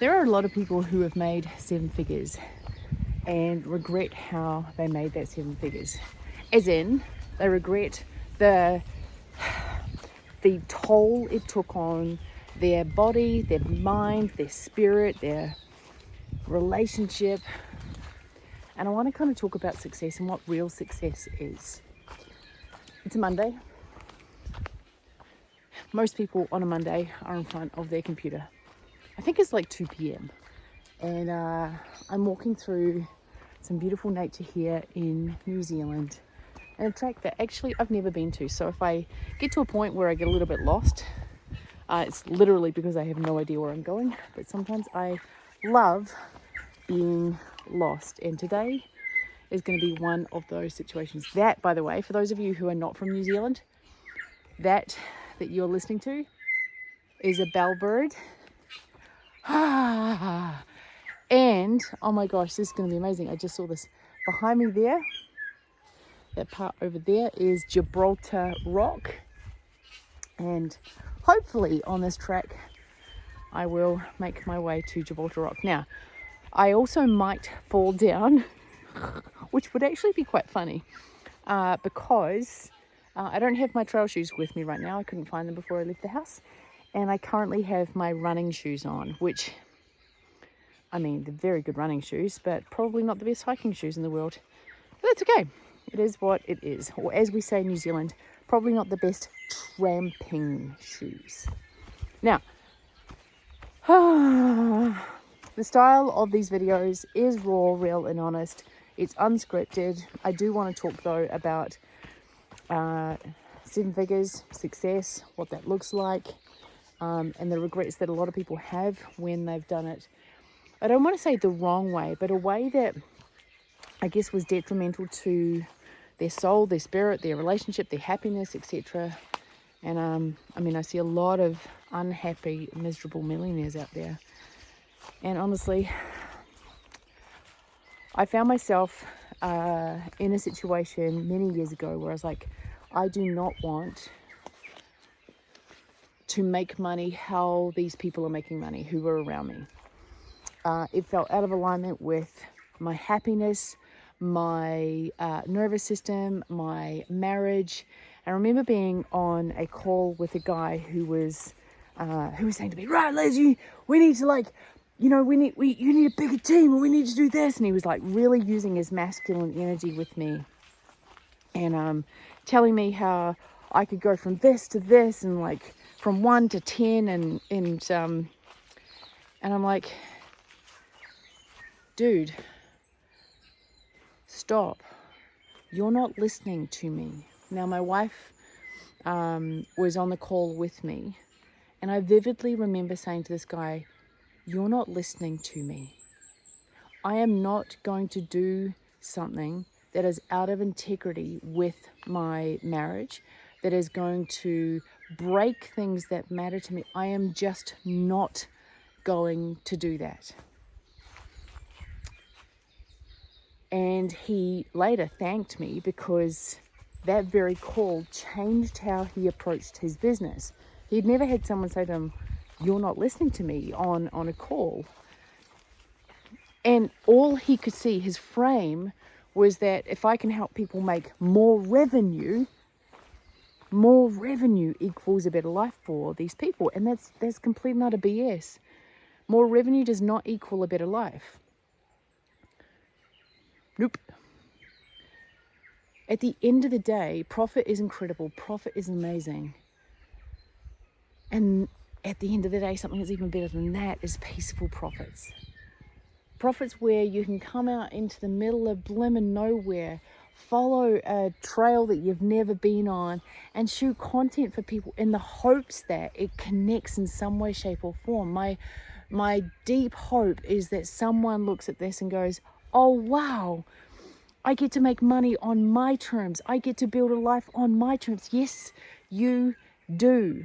There are a lot of people who have made seven figures and regret how they made that seven figures. As in, they regret the toll it took on their body, their mind, their spirit, their relationship. And I want to kind of talk about success and what real success is. It's a Monday. Most people on a Monday are in front of their computer. I think it's like 2 p.m. and I'm walking through some beautiful nature here in New Zealand, and a track that actually I've never been to. So if I get to a point where I get a little bit lost, it's literally because I have no idea where I'm going. But sometimes I love being lost, and today is going to be one of those situations. That, by the way, for those of you who are not from New Zealand, that you're listening to is a bellbird. And oh my gosh, this is going to be amazing. I just saw this behind me there. That part over there is Gibraltar Rock, and hopefully on this track I will make my way to Gibraltar Rock. Now, I also might fall down, which would actually be quite funny, because I don't have my trail shoes with me right now. I couldn't find them before I left the house. And I currently have my running shoes on, which, I mean, they're very good running shoes, but probably not the best hiking shoes in the world. But that's okay. It is what it is. Or as we say in New Zealand, probably not the best tramping shoes. Now, the style of these videos is raw, real, and honest. It's unscripted. I do want to talk, though, about seven figures, success, what that looks like, and the regrets that a lot of people have when they've done it. I don't want to say the wrong way, but a way that I guess was detrimental to their soul, their spirit, their relationship, their happiness, etc. And I mean, I see a lot of unhappy, miserable millionaires out there. And honestly, I found myself in a situation many years ago where I was like, I do not want to make money how these people are making money who were around me. It felt out of alignment with my happiness, my nervous system, my marriage. I remember being on a call with a guy who was saying to me, right, Leslie, we need to you need a bigger team, or we need to do this. And he was like really using his masculine energy with me, and telling me how I could go from this to this, and like from 1 to 10, and I'm like, dude, stop. You're not listening to me. Now, my wife was on the call with me, and I vividly remember saying to this guy, you're not listening to me. I am not going to do something that is out of integrity with my marriage, that is going to break things that matter to me. I am just not going to do that. And he later thanked me because that very call changed how he approached his business. He'd never had someone say to him, you're not listening to me on a call. And all he could see, his frame, was that if I can help people make more revenue equals a better life for these people. And that's complete and utter BS. More revenue does not equal a better life. Nope. At the end of the day, profit is incredible. Profit is amazing. And at the end of the day, something that's even better than that is peaceful profits. Profits where you can come out into the middle of blimmin' nowhere, follow a trail that you've never been on, and shoot content for people in the hopes that it connects in some way, shape, or form. My deep hope is that someone looks at this and goes, oh wow, I get to make money on my terms. I get to build a life on my terms. Yes, you do.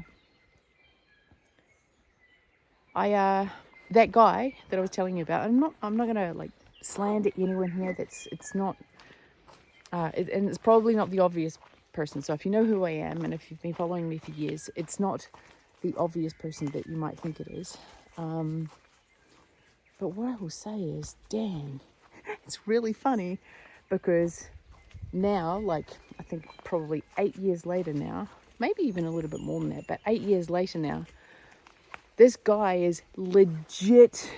That guy that I was telling you about, I'm not gonna like slander anyone here. It's not, and it's probably not the obvious person. So if you know who I am, and if you've been following me for years, it's not the obvious person that you might think it is. But what I will say is, dang, it's really funny because now, like, I think probably 8 years later now, maybe even a little bit more than that, but 8 years later now, this guy is legit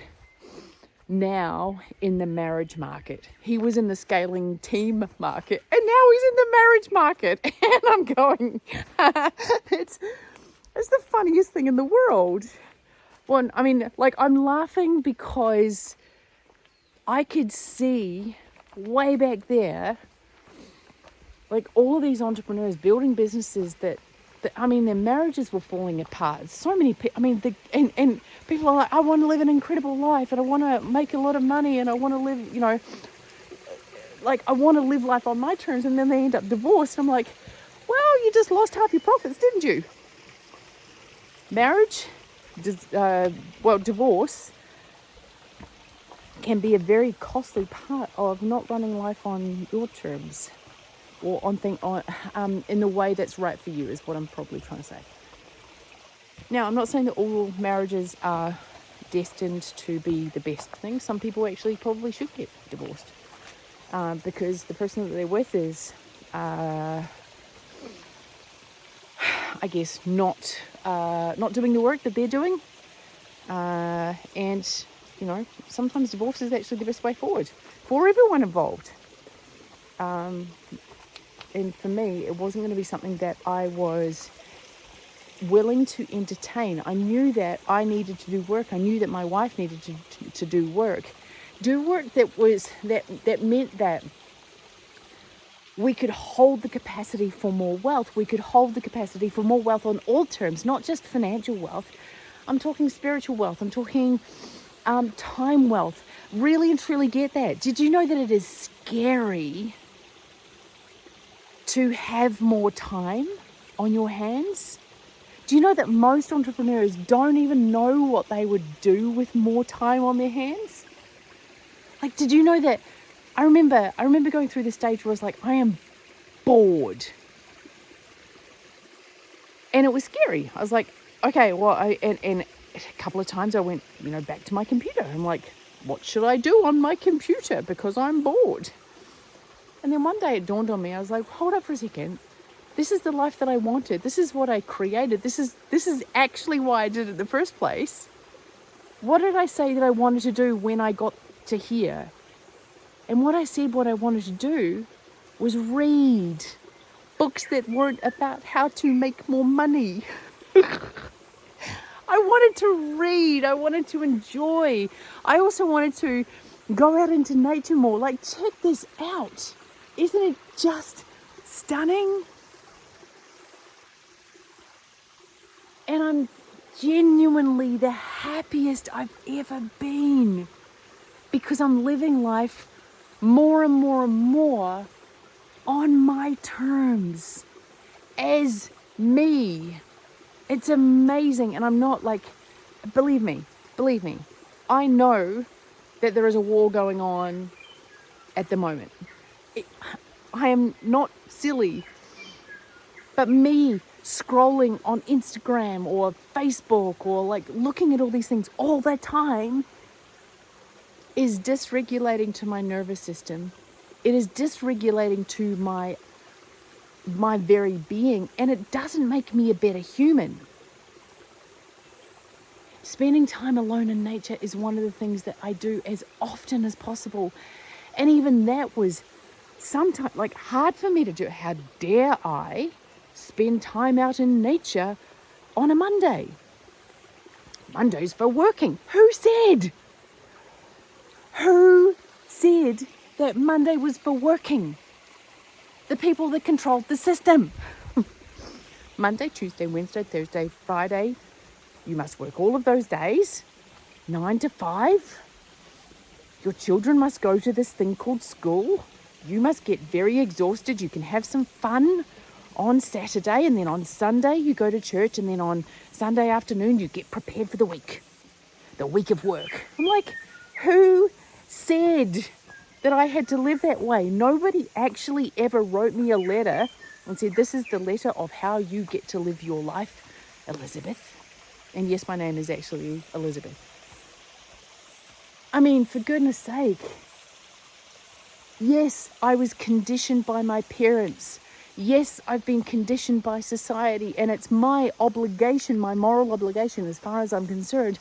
now in the marriage market. He was in the scaling team market and now he's in the marriage market. And I'm going, it's the funniest thing in the world. Well, I mean, like, I'm laughing because I could see way back there, like, all of these entrepreneurs building businesses that I mean, their marriages were falling apart. So many people, I mean, and people are like, I want to live an incredible life and I want to make a lot of money and I want to live, you know, like, I want to live life on my terms, and then they end up divorced. I'm like, well, you just lost half your profits, didn't you? Marriage, divorce can be a very costly part of not running life on your terms, or in the way that's right for you, is what I'm probably trying to say. Now, I'm not saying that all marriages are destined to be the best thing. Some people actually probably should get divorced because the person that they're with is, I guess, not doing the work that they're doing. And, you know, sometimes divorce is actually the best way forward for everyone involved. And for me, it wasn't going to be something that I was willing to entertain. I knew that I needed to do work. I knew that my wife needed to do work. Do work that meant that we could hold the capacity for more wealth. We could hold the capacity for more wealth on all terms, not just financial wealth. I'm talking spiritual wealth. I'm talking time wealth. Really and truly get that. Did you know that it is scary to have more time on your hands? Do you know that most entrepreneurs don't even know what they would do with more time on their hands? Like, did you know that? I remember going through this stage where I was like, I am bored. And it was scary. I was like, okay, well, and a couple of times I went, you know, back to my computer. I'm like, what should I do on my computer? Because I'm bored. And then one day it dawned on me. I was like, hold up for a second. This is the life that I wanted. This is what I created. This is actually why I did it in the first place. What did I say that I wanted to do when I got to here? And what I said what I wanted to do was read books that weren't about how to make more money. I wanted to read. I wanted to enjoy. I also wanted to go out into nature more. Like, check this out. Isn't it just stunning? And I'm genuinely the happiest I've ever been because I'm living life more and more and more on my terms as me. It's amazing. And I'm not like, believe me, I know that there is a war going on at the moment. I am not silly, but me scrolling on Instagram or Facebook or like looking at all these things all the time is dysregulating to my nervous system. It is dysregulating to my very being, and it doesn't make me a better human. Spending time alone in nature is one of the things that I do as often as possible. And even that was sometimes like hard for me to do. How dare I spend time out in nature on a Monday? Monday's for working. Who said? Who said that Monday was for working? The people that controlled the system. Monday, Tuesday, Wednesday, Thursday, Friday. You must work all of those days, 9 to 5. Your children must go to this thing called school. You must get very exhausted. You can have some fun on Saturday, and then on Sunday you go to church, and then on Sunday afternoon you get prepared for the week of work. I'm like, who said that I had to live that way? Nobody actually ever wrote me a letter and said, this is the letter of how you get to live your life, Elizabeth. And yes, my name is actually Elizabeth. I mean, for goodness sake. Yes, I was conditioned by my parents. Yes, I've been conditioned by society, and it's my obligation, my moral obligation, as far as I'm concerned,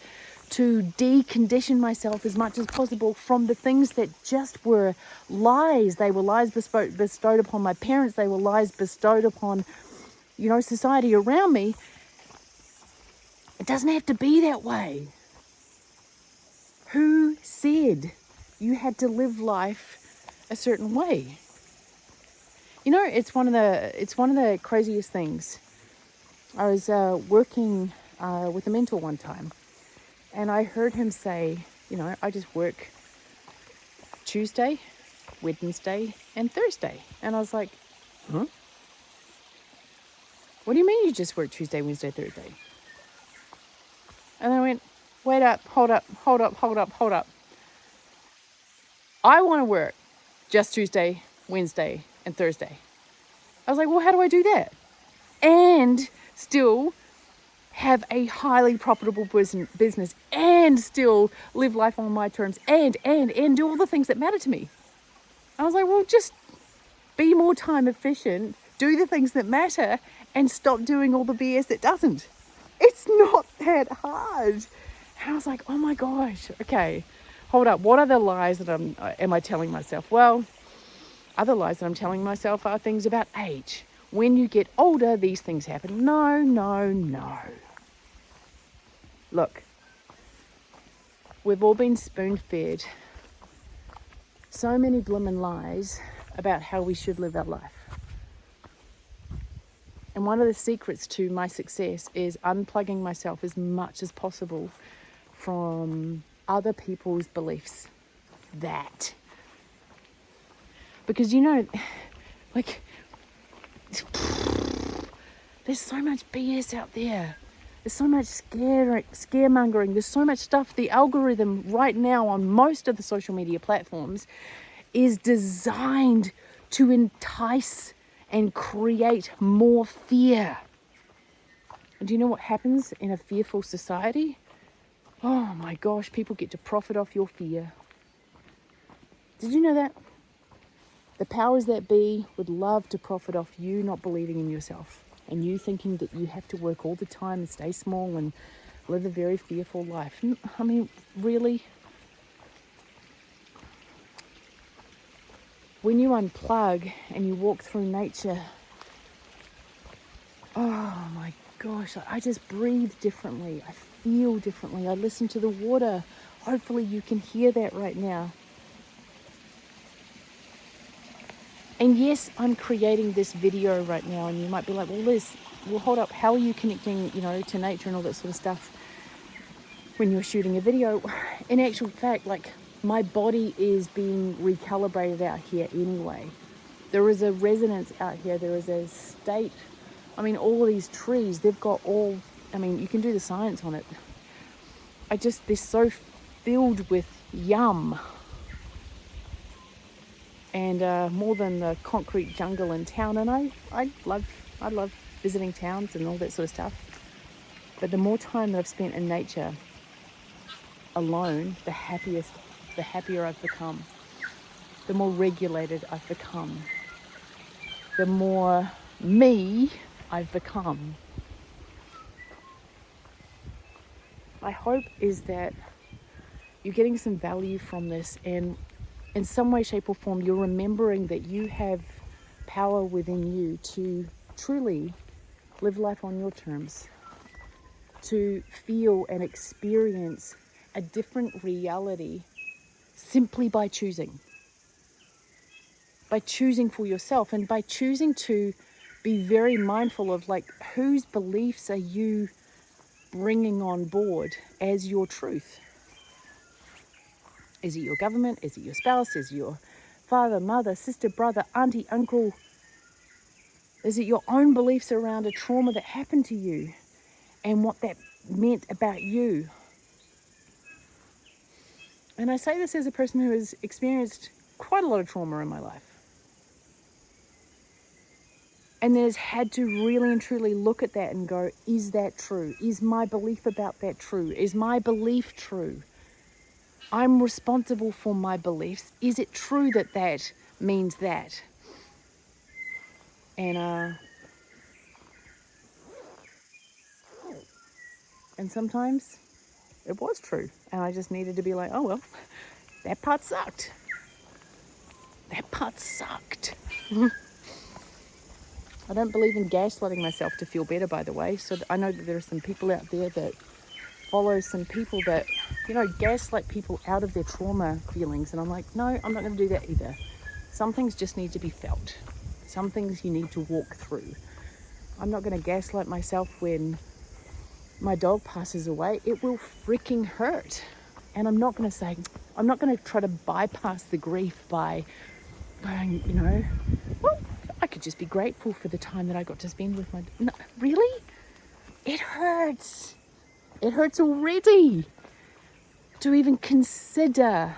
to decondition myself as much as possible from the things that just were lies. They were lies bestowed upon my parents. They were lies bestowed upon, society around me. It doesn't have to be that way. Who said you had to live life a certain way? It's one of the craziest things. I was working with a mentor one time, and I heard him say, I just work Tuesday, Wednesday, and Thursday. And I was like, huh? What do you mean you just work Tuesday, Wednesday, Thursday? And then I went, wait up, hold up. I want to work just Tuesday, Wednesday, and Thursday. I was like, well, how do I do that? And still have a highly profitable business and still live life on my terms and do all the things that matter to me. I was like, well, just be more time efficient, do the things that matter, and stop doing all the BS that doesn't. It's not that hard. And I was like, oh my gosh, okay, hold up. What other lies that am I telling myself? Well, other lies that I'm telling myself are things about age. When you get older, these things happen. No. Look, we've all been spoon-fed so many blimmin' lies about how we should live our life. And one of the secrets to my success is unplugging myself as much as possible from other people's beliefs. Because there's so much BS out there. There's so much scaremongering. There's so much stuff. The algorithm right now on most of the social media platforms is designed to entice and create more fear. And do you know what happens in a fearful society? Oh my gosh, people get to profit off your fear. Did you know that? The powers that be would love to profit off you not believing in yourself and you thinking that you have to work all the time and stay small and live a very fearful life. I mean, really? When you unplug and you walk through nature, oh my gosh, I just breathe differently. I feel differently. I listen to the water. Hopefully you can hear that right now. And yes, I'm creating this video right now, and you might be like, well, Liz, hold up. How are you connecting, to nature and all that sort of stuff when you're shooting a video? In actual fact, my body is being recalibrated out here anyway. There is a resonance out here. There is a state. I mean, all of these trees, they've got you can do the science on it. They're so filled with yum. And more than the concrete jungle in town. And I love visiting towns and all that sort of stuff. But the more time that I've spent in nature alone, the happier I've become. The more regulated I've become. The more me I've become. My hope is that you're getting some value from this, and in some way, shape or form, you're remembering that you have power within you to truly live life on your terms, to feel and experience a different reality simply by choosing for yourself, and by choosing to be very mindful of whose beliefs are you bringing on board as your truth. Is it your government? Is it your spouse? Is it your father, mother, sister, brother, auntie, uncle? Is it your own beliefs around a trauma that happened to you and what that meant about you? And I say this as a person who has experienced quite a lot of trauma in my life. And has had to really and truly look at that and go, is that true? Is my belief about that true? Is my belief true? I'm responsible for my beliefs. Is it true that that means that? And sometimes it was true. And I just needed to be like, oh, well, that part sucked. That part sucked. I don't believe in gaslighting myself to feel better, by the way. So I know that there are some people out there that follow some people that, gaslight people out of their trauma feelings. And I'm like, no, I'm not going to do that either. Some things just need to be felt. Some things you need to walk through. I'm not going to gaslight myself when my dog passes away. It will freaking hurt. And I'm not going to try to bypass the grief by going, well, I could just be grateful for the time that I got to spend with no, really? It hurts. It hurts already to even consider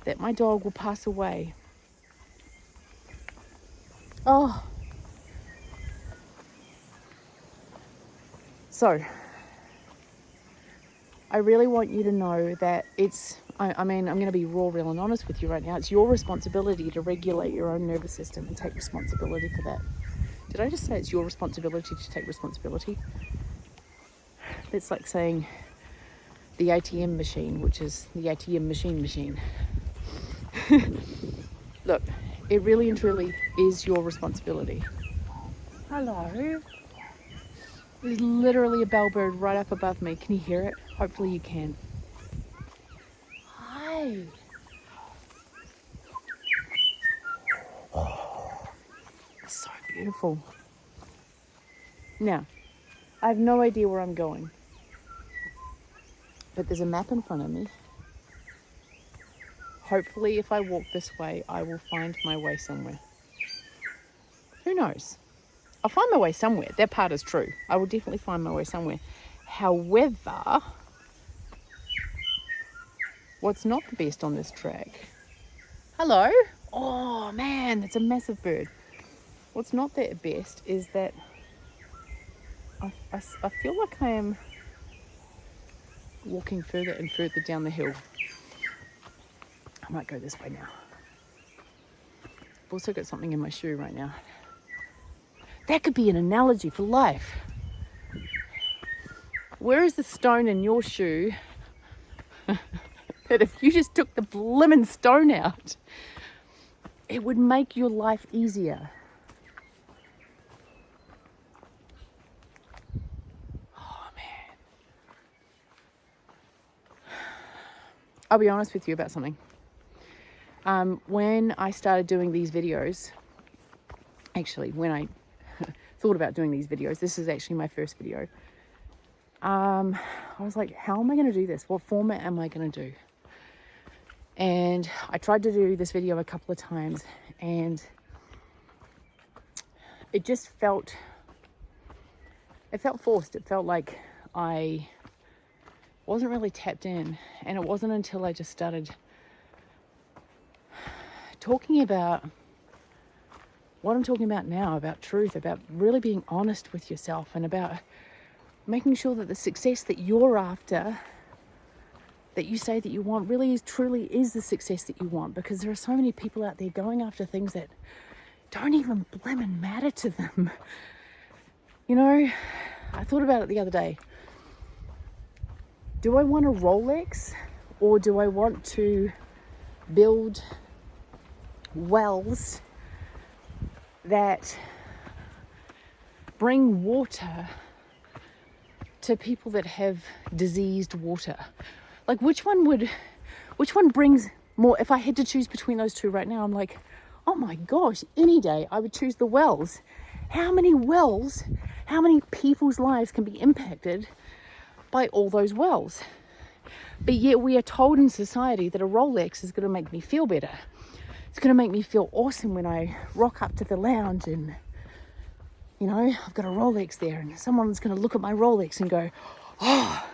that my dog will pass away. Oh. So, I really want you to know that I'm going to be raw, real and honest with you right now. It's your responsibility to regulate your own nervous system and take responsibility for that. Did I just say it's your responsibility to take responsibility? It's like saying the ATM machine, which is the ATM machine. Look, it really and truly is your responsibility. Hello. There's literally a bellbird right up above me. Can you hear it? Hopefully you can. Hi. So beautiful. Now, I have no idea where I'm going, but there's a map in front of me. Hopefully, if I walk this way, I will find my way somewhere. Who knows? I'll find my way somewhere. That part is true. I will definitely find my way somewhere. However, what's not the best on this track? Hello? Oh man, that's a massive bird. What's not that best is that I feel like I am walking further and further down the hill. I might go this way now. I've also got something in my shoe right now. That could be an analogy for life. Where is the stone in your shoe that if you just took the blimmin' stone out, it would make your life easier? Oh, man. I'll be honest with you about something. When I started doing these videos, actually, when I thought about doing these videos, this is actually my first video. I was like, how am I going to do this? What format am I going to do? And I tried to do this video a couple of times and it just felt forced. It felt like I wasn't really tapped in. And it wasn't until I just started talking about what I'm talking about now, about truth, about really being honest with yourself and about making sure that the success that you're after, that you say that you want, really truly is the success that you want. Because there are so many people out there going after things that don't even blimmin' matter to them. I thought about it the other day. Do I want a Rolex or do I want to build wells that bring water to people that have diseased water? Like which one brings more? If I had to choose between those two right now, I'm like, oh my gosh, any day I would choose the wells. How many people's lives can be impacted by all those wells? But yet we are told in society that a Rolex is going to make me feel better. It's going to make me feel awesome when I rock up to the lounge and, I've got a Rolex there and someone's going to look at my Rolex and go, oh,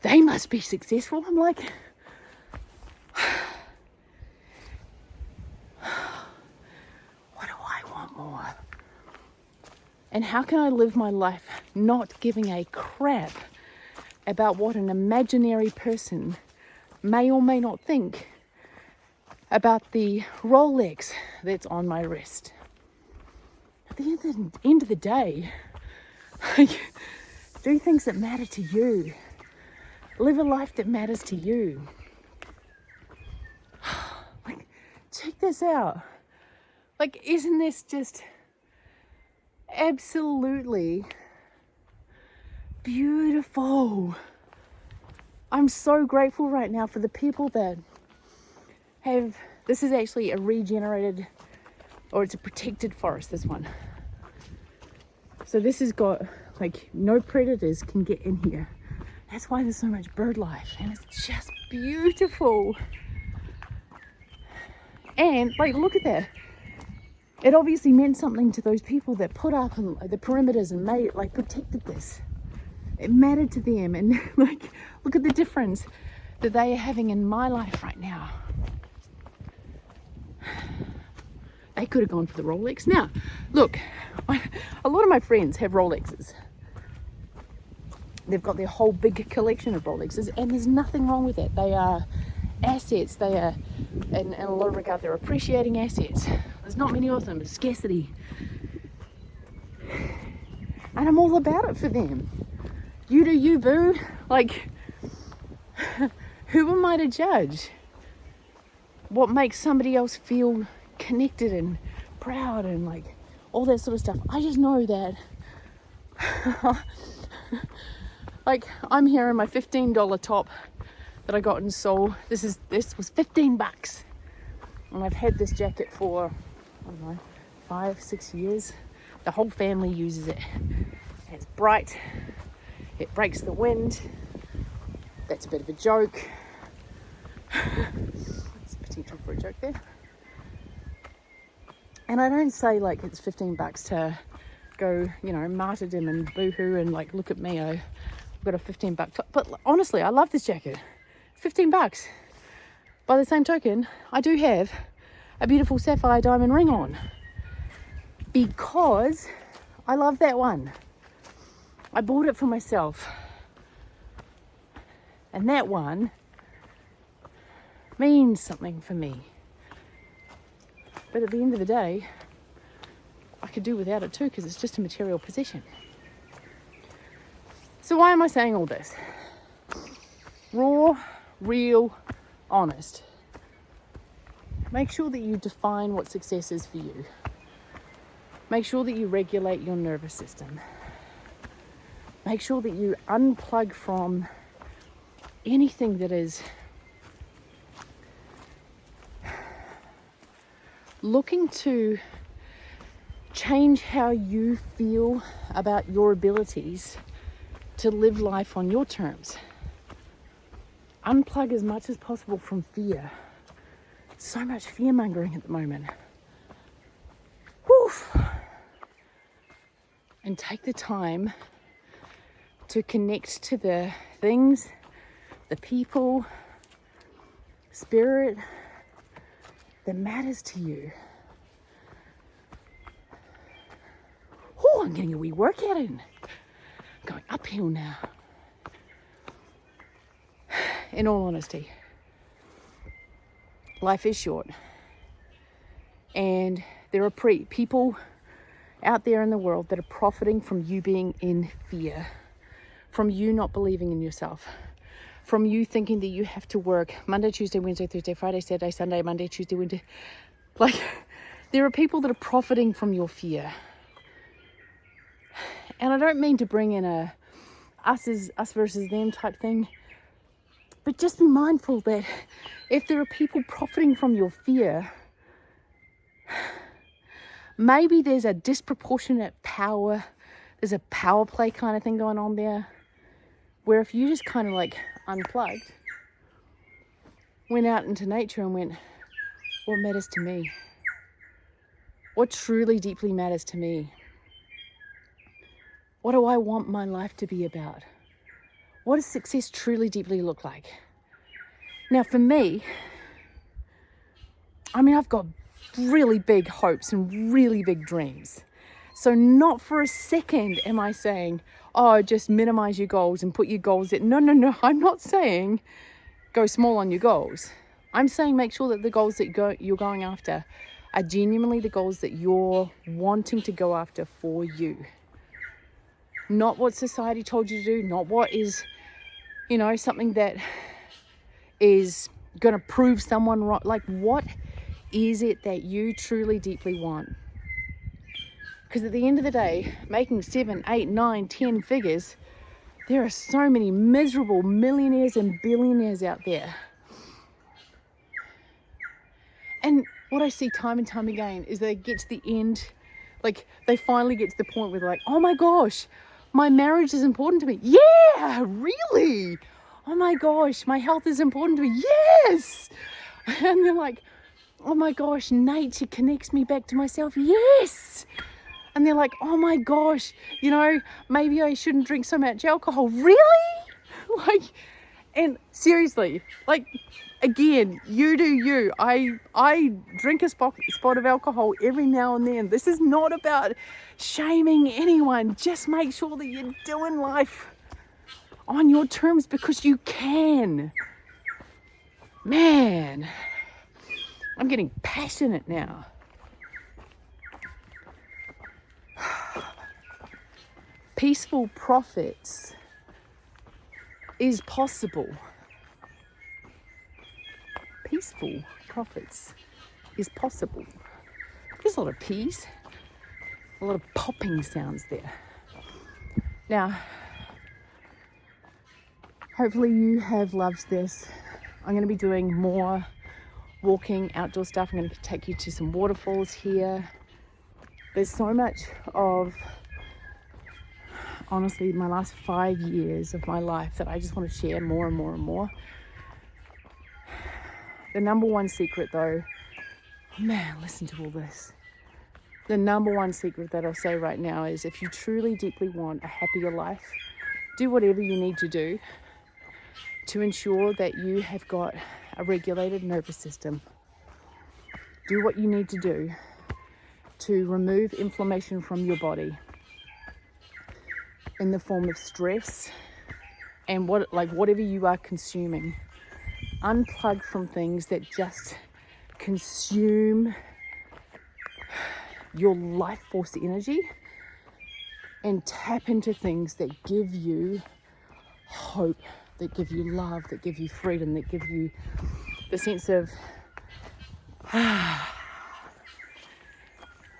they must be successful. I'm like, what do I want more? And how can I live my life not giving a crap about what an imaginary person may or may not think about the Rolex that's on my wrist. At the end of the day, do things that matter to you. Live a life that matters to you. Like, check this out. Like, isn't this just absolutely beautiful? I'm so grateful right now for the people that have, this is actually a regenerated, or it's a protected forest, this one. So this has got, like, no predators can get in here. That's why there's so much bird life, and it's just beautiful. And, like, look at that. It obviously meant something to those people that put up the perimeters and made it, like, protected this. It mattered to them, and like, look at the difference that they are having in my life right now. They could have gone for the Rolex. Now, look, a lot of my friends have Rolexes. They've got their whole big collection of Rolexes, and there's nothing wrong with it. They are assets. They are, in a lot of regard, they're appreciating assets. There's not many of them. It's scarcity. And I'm all about it for them. You do you, boo. Like, who am I to judge what makes somebody else feel connected and proud and, like, all that sort of stuff? I just know that like, I'm here in my $15 top that I got in Seoul. This was $15, and I've had this jacket for, I don't know, 5-6 years. The whole family uses it. It's bright. It breaks the wind. That's a bit of a joke. There's potential for a joke there. And I don't say, like, it's $15 to go, you know, martyrdom and boohoo and, like, look at me, I've got a $15 top. But honestly, I love this jacket. $15. By the same token, I do have a beautiful sapphire diamond ring on, because I love that one. I bought it for myself, and that one means something for me. But at the end of the day, I could do without it too, because it's just a material possession. So why am I saying all this? Raw, real, honest. Make sure that you define what success is for you. Make sure that you regulate your nervous system. Make sure that you unplug from anything that is looking to change how you feel about your abilities to live life on your terms. Unplug as much as possible from fear. So much fear mongering at the moment. Woof. And take the time to connect to the things, the people, spirit that matters to you. Oh, I'm getting a wee workout in. Going uphill now. In all honesty, life is short, and there are people out there in the world that are profiting from you being in fear, from you not believing in yourself, from you thinking that you have to work Monday, Tuesday, Wednesday, Thursday, Friday, Saturday, Sunday, Monday, Tuesday, Wednesday. Like, there are people that are profiting from your fear. And I don't mean to bring in a us versus them type thing, but just be mindful that if there are people profiting from your fear, maybe there's a disproportionate power, there's a power play kind of thing going on there, where if you just kind of like unplugged, went out into nature and went, what matters to me? What truly deeply matters to me? What do I want my life to be about? What does success truly deeply look like? Now for me, I mean, I've got really big hopes and really big dreams. So not for a second am I saying, oh, just minimize your goals and put your goals in. No, I'm not saying go small on your goals. I'm saying make sure that the goals that you're going after are genuinely the goals that you're wanting to go after for you. Not what society told you to do, not what is, something that is going to prove someone wrong. Like, what is it that you truly deeply want? Because at the end of the day, making 7, 8, 9, 10 figures, there are so many miserable millionaires and billionaires out there. And what I see time and time again is they get to the end, like they finally get to the point where they're like, oh my gosh, my marriage is important to me. Yeah, really? Oh my gosh, my health is important to me. Yes. And they're like, oh my gosh, nature connects me back to myself. Yes. And they're like, oh my gosh, maybe I shouldn't drink so much alcohol. Really? Like, and seriously, like, again, you do you. I drink a spot of alcohol every now and then. This is not about shaming anyone. Just make sure that you're doing life on your terms, because you can. Man, I'm getting passionate now. Peaceful profits is possible. Peaceful profits is possible. There's a lot of peas, a lot of popping sounds there. Now, hopefully you have loved this. I'm going to be doing more walking, outdoor stuff. I'm going to take you to some waterfalls here. There's so much of, honestly, my last 5 years of my life that I just want to share more and more and more. The number one secret though, man, listen to all this. The number one secret that I'll say right now is, if you truly deeply want a happier life, do whatever you need to do to ensure that you have got a regulated nervous system. Do what you need to do to remove inflammation from your body in the form of stress and whatever you are consuming. Unplug from things that just consume your life force energy, and tap into things that give you hope, that give you love, that give you freedom, that give you the sense of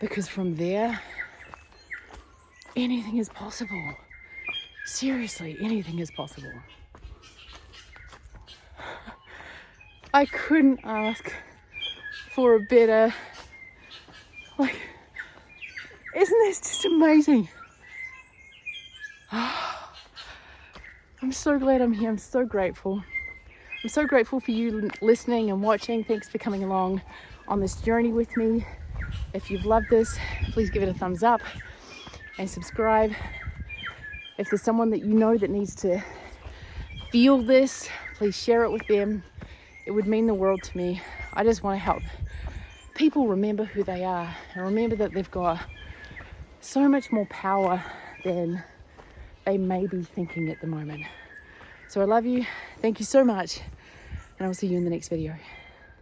because from there, anything is possible. Seriously, anything is possible. I couldn't ask for a better, isn't this just amazing? I'm so glad I'm here. I'm so grateful. I'm so grateful for you listening and watching. Thanks for coming along on this journey with me. If you've loved this, please give it a thumbs up and subscribe. If there's someone that you know that needs to feel this, please share it with them. It would mean the world to me. I just want to help people remember who they are and remember that they've got so much more power than they may be thinking at the moment. So I love you. Thank you so much. And I'll see you in the next video.